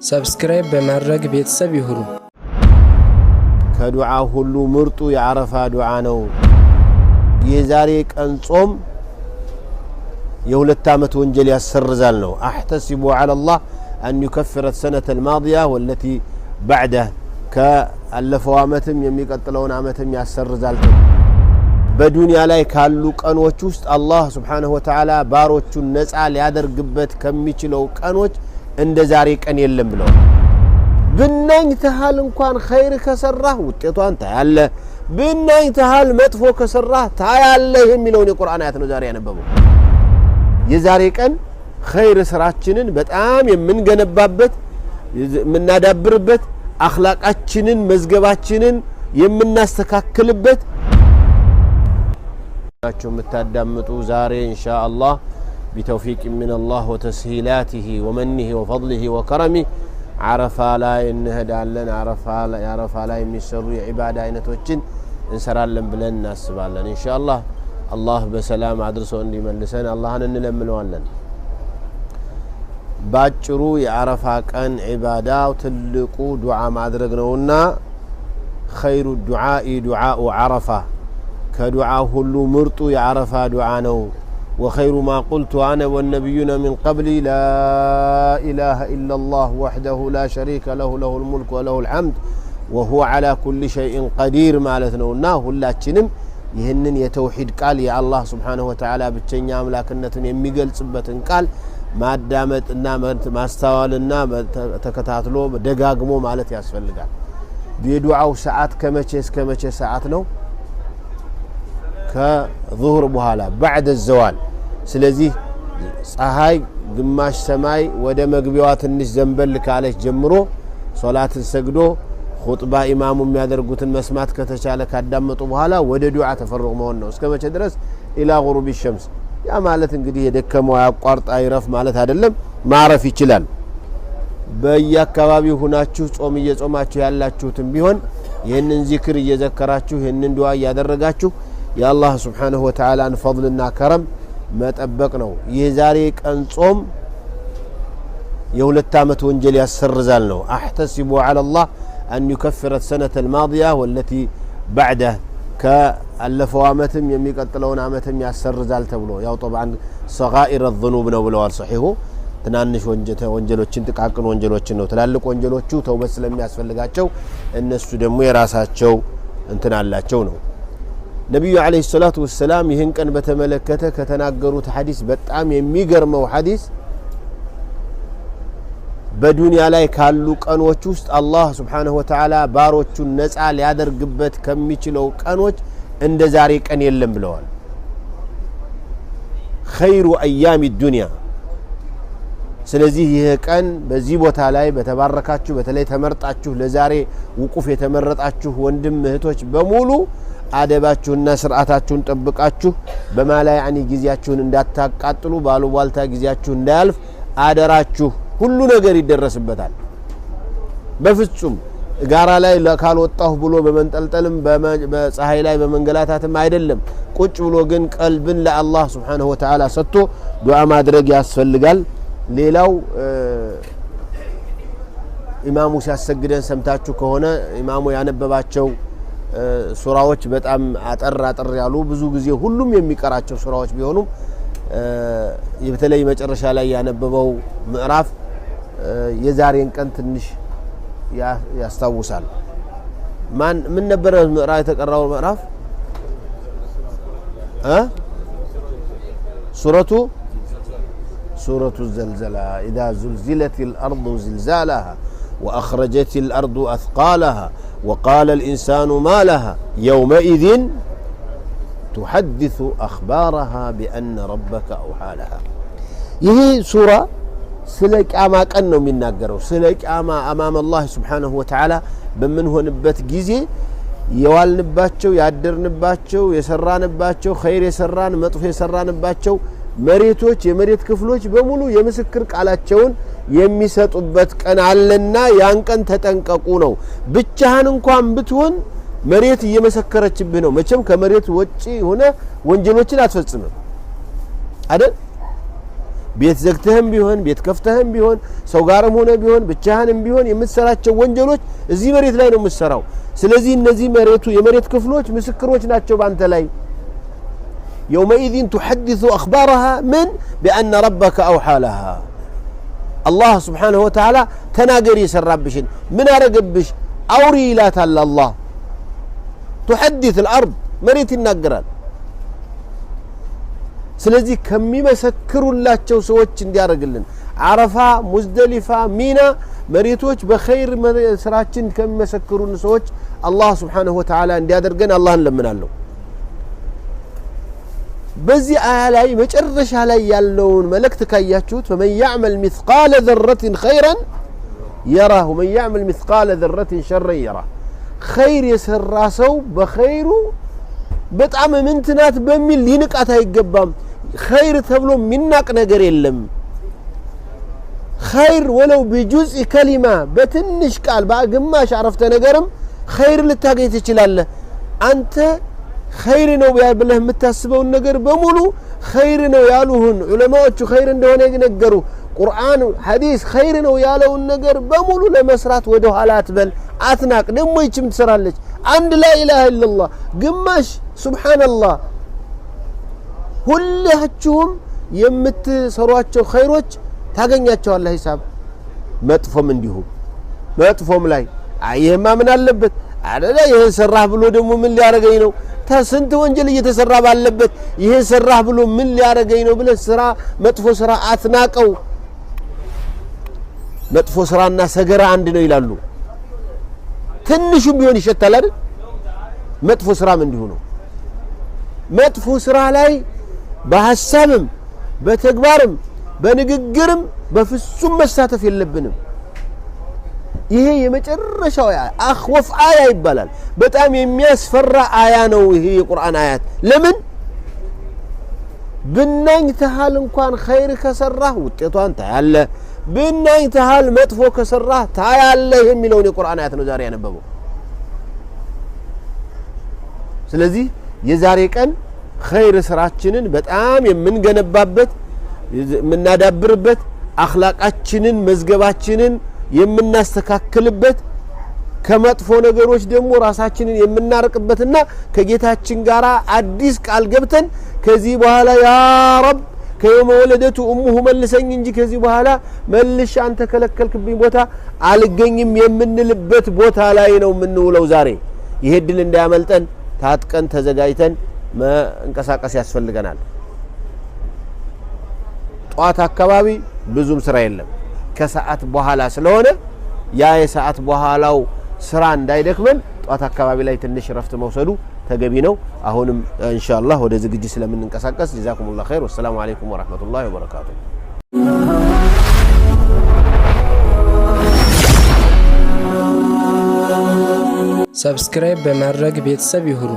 ሰብስክራይብ በማድረግ ቤተሰብ ይሁኑ። ከዱዓ ሁሉ ምርጡ የዓረፋ ዱዓ ነው። የዛሬ ቀን ጾም የሁለት ዓመት ወንጀል ያሰርዛል ነው። አህተሲቡ ዐለ አላህ አን ይከፍረ السنة الماضية والتي بعده ከአለፈው ዓመትም የሚቀጥለውን ዓመትም ያሰርዛል። በዱንያ ላይ ካሉ ቀኖች ውስጥ አላህ Subhanahu Wa Ta'ala ባሮቹን ነፃ ሊያደርግበት ከሚችለው ቀኖች እንደ ዛሬ ቀን የለም ብለው ብናኝ ተሃል እንኳን ኸይር ከሰራህ ውጤቷን ታያለ ብናኝ ተሃል መጥፎ ከሰራህ ታያለ የሚለውን የቁርአን አያት ነው ዛሬ ያነበበው። የዛሬ ቀን ኸይር ስራችንን በጣም የምንገነባበት የምናዳብርበት አኽላቃችንን መዝገባችንን የምናስተካክልበት ናቸው። የምታዳምጡ ዛሬ ኢንሻአላህ بتوفيق من الله وتسهيلاته ومنه وفضله وكرمه عرفا لا انهدالن عرفا لا የሚሰሩ የዒባዳ አይነቶችን እንሰራለን ብለን እናስባለን። ኢንሻአላህ አላህ በሰላም አድርሶ እንዲመልሰን አላህን እንለምነዋለን። ባጭሩ የዓረፋ ቀን ዒባዳው ትልቁ ዱዓ ማድረግ ነውና خير الدعاء دعاء عرفة ከዱዓ ሁሉ ምርጡ የዓረፋ ዱዓ ነው። وخير ما قلت أنا والنبيون من قبلي لا إله إلا الله وحده لا شريك له له الملك وله الحمد وهو على كل شيء قدير مالتنا ሁላችንም ይህንን የተውሂድ ቃል የአላህ Subhanahu Wa Ta'ala ብቸኛ አምላክነትን የሚገልጽበትን ቃል ማዳመጥና ማስተዋልና ተከታትሎ ደጋግሞ ማለት ያስፈልጋል። የዱዓው ሰዓት ከመቼ እስከ መቼ ሰዓት ነው? ከዙህር በኋላ بعد الزوال። ስለዚህ ፀሐይ ግማሽ ሰማይ ወደ መግቢያዋ ትንሽ ዘንበል ካለች ጀምሮ ሶላትን ሰግዶ ኹጥባ ኢማሙ የሚያደርጉትን መስማት ከተቻለ ካዳመጡ በኋላ ወደ ዱዓ ተፈርغ መሆን ነው። እስከ መቼ ድረስ? ኢላ غروب الشمس። ያ ማለት እንግዲህ የደከመው ያቋርጣ ይረፍ ማለት አይደለም፣ ማረፍ ይችላል። በየአካባቢው ሆናችሁ ጾም እየጾማችሁ ያላችሁትም ቢሆን ይሄንን ዚክር እየዘከራችሁ ይሄንን ዱዓ እያደረጋችሁ የአላህ Subhanahu Wa Ta'ala ፈضልና ከረም መጠበቅ ነው። የዛሬ ቀን ጾም የሁለት ዓመት ወንጀል ያሰርዛል ነው። አህተሲቡ ዐለ አላህ አን ይከፍረ السنة الماضية والتي بعده ከአለፈው ዓመትም የሚቀጥለውን ዓመትም ያሰርዛል ተብሎ ያው طبعا صغائر الذنوب ነው ብለዋል ሶሒሁ። ትናንሽ ወንጀሎችን ጥቃቅን ወንጀሎችን ነው። ትላልቅ ወንጀሎቹ ተውበት ስለሚያስፈልጋቸው እነሱ ደግሞ የራሳቸው እንትን አላቸው ነው። ነብዩ አለይሂ ሰላቱ ወሰለም ይህን ቀን በተመለከተ ከተናገሩት ሐዲስ በጣም የሚገርመው ሐዲስ በዱንያ ላይ ካሉ ቀኖች ውስጥ አላህ Subhanahu Wa Ta'ala ባሮቹን ነፃ ሊያደርግበት ከሚችለው ቀኖች እንደ ዛሬ ቀን የለም ብለዋል። خير ايام الدنيا። ስለዚህ ይህ ቀን በዚህ ቦታ ላይ በተባረካችሁ በተለይ ተመርጣችሁ ለዛሬ ውቁፍ የተመረጣችሁ ወንድም እህቶች በሙሉ አደባችሁና ስርዓታችሁን ጠብቃችሁ በማላይ አኒ ጊዜያችሁን እንዳታቃጥሉ ባሉባልታ ጊዜያችሁ እንዳያልፍ አደራችሁ። ሁሉ ነገር ይደረስበታል። በፍጹም ጋራ ላይ ካልወጣሁ ብሎ በመንጠልጠልም በፀሐይ ላይ በመንገላታትም አይደለም። ቁጭ ብሎ ግን ቀልብን ለአላህ Subhanahu Wa Ta'ala ሰጥቶ ዱዓ ማድረግ ያስፈልጋል። ሌላው ኢማሙ ሲያሰግደን ሰምታችሁ ከሆነ ኢማሙ ያነበባቸው ሱራዎች በጣም አጠር ያሉ ብዙ ጊዜ ሁሉም የሚቀራቸው ሱራዎች ቢሆኑም በተለይ መጨረሻ ላይ ያነበበው ምዕራፍ የዛሬን ቀን ትንሽ ያስታውሳል። ምን ነበር ምዕራፍ የተቀራው ምዕራፍ? ሱረቱ الزلزلة إذا زلزلت الأرض زلزالها وأخرجت الأرض أثقالها وقال الإنسان ما لها يومئذ تحدث أخبارها بأن ربك أوحى لها. ይህ ሱራ ስለ ቂያማ ቀን ነው የሚናገረው። ስለ ቂያማ أمام الله سبحانه وتعالى በምንሆንበት ጊዜ የዋልንባቸው ያደርንባቸው የሰራንባቸው ኸይር የሰራን መጥፎ የሰራንባቸው መሬቶች የመሬት ክፍሎች በሙሉ የምስክር ቃላቸውን የሚሰጡበት ቀን አለና ያን ቀን ተጠንቀቁ ነው። ብቻህን እንኳን ብትሆን መሬት እየመሰከረችብህ ነው። መቼም ከመሬት ወጪ ሆነ ወንጀሎችን አትፈጽምም አይደል? ቤት ዘግተህም ቢሆን ቤት ከፍተህም ቢሆን ሰው ጋርም ሆነ ቢሆን ብቻህንም ቢሆን የምትሰራቸው ወንጀሎች እዚህ መሬት ላይ ነው የምትሰራው ስለዚህ እነዚህ የመሬት ክፍሎች ምስክሮች ናቸው ባንተ ላይ يومئذ تحدث أخبارها من بأن ربك أوحى لها الله سبحانه وتعالى تناقري سرابشن من أرقبش أوري لا تلا الله تحدث الأرض مريت النقران ስለዚህ ከሚመሰክሩላቸው ሰዎች እንዲያረግልን አረፋ ሙዝደሊፋ ሚና መሬቶች በኸይር ስራችን ከሚመሰክሩን ሰዎች አላህ Subhanahu Wa Ta'ala እንዲያደርገን አላህን ለምናለሁ በዚህ አያ ላይ መጨረሻ ላይ ያለውን መልእክት ካያችሁት فمن يعمل مثقال ذرة خيرا يره ومن يعمل مثقال ذرة شرا يره خير የሰራ ሰው በኸይሩ በጣም ምንትናት በሚል ሊንቃት አይገባም خير ተብሎ ሚናቅ ነገር የለም خير ولو بجزء كلمة በትንሽ ቃል በግማሽ አረፍተ ነገርም خير ልታገኝ ትችላለህ አንተ خير ነው ብለህ የምታስበው ነገር በሙሉ خير ነው ያሉህን ዑለማዎቹ خير እንደሆነ ይነገሩ ቁርአን ሐዲስ خير ነው ያለውን ነገር በሙሉ ለመስራት ወደ ኋላ አትበል አትናቅ ደሞ ይችም ትሰራለች አንድ لا اله الا الله ግማሽ ሱብሃንአላህ ሁላችሁም የምትሰሯቸው ኸይሮች ታገኛቸዋለህ ሂሳብ መጥፎም እንዲሁ መጥፎም ላይ አይየማ ምን አለበት አደለ ይሄን ሰራህ ብሎ ደግሞ ምን ሊያረገኝ ነው ተስንት ወንጀል እየተሰራ ባለበት ይሄን ሰራህ ብሎ ምን ሊያረገኝ ነው ብለ ስራ መጥፎ ስራ አትናቀው መጥፎ ስራና ሰገራ አንድ ነው ይላሉ ትንሹም ቢሆን ይሸታል አይደል መጥፎ ስራም እንዲሁ ነው መጥፎ ስራ ላይ በሐሳብም በተግባርም በንግግርም በፍጹም መሳተፍ የለብንም ይሄ የመጨረሻው አخوف አያ ይባላል በጣም የሚያስፈራ አያ ነው ይሄ የቁርአን አያት ለምን ብናኝ ተሃል እንኳን ኸይር ከሰራህ ውጤቷን ታያለ ብናኝ ተሃል መጥፎ ከሰራህ ታያለ የሚለው የቁርአን አያት ነው ዛሬ ያነበበው ስለዚህ የዛሬ ቀን خير ስራችንን በጣም የምንገነባበት የምናዳብርበት አኽላቃችንን መዝገባችንን የምናስተካክልበት ከመጥፎ ነገሮች ደግሞ ራሳችንን የምናርቅበትና ከጌታችን ጋር አዲስ ቃል ገብተን ከዚህ በኋላ ያ ረብ ከየውመ ወለደቱ ኡሙሁ መልሰኝ እንጂ ከዚህ በኋላ መልሽ አንተ ከለከልክብኝ ቦታ አልገኝም የምንልበት ቦታ ላይ ነው የምንውለው ዛሬ ይሄ ድል እንዳያመልጠን ታጥቀን ተዘጋጅተን መንቀሳቀስ ያስፈልገናል ጧት አካባቢ ብዙም ስራ የለም ከሰዓት በኋላ ስለሆነ ያ የሰዓት በኋላው ስራ እንዳይደክመን ጧት አካባቢ ላይ ትንሽ ረፍት መውሰዱ ተገቢ ነው አሁንም ኢንሻአላህ ወደ ዝግጅት ስለምንንቀሳቀስ ጀዛኩሙላህ ኸይር ወሰላሙ አለይኩም ወራህመቱላሂ ወበረካቱ ሰብስክራይብ በማድረግ ቤተሰብ ይሁኑ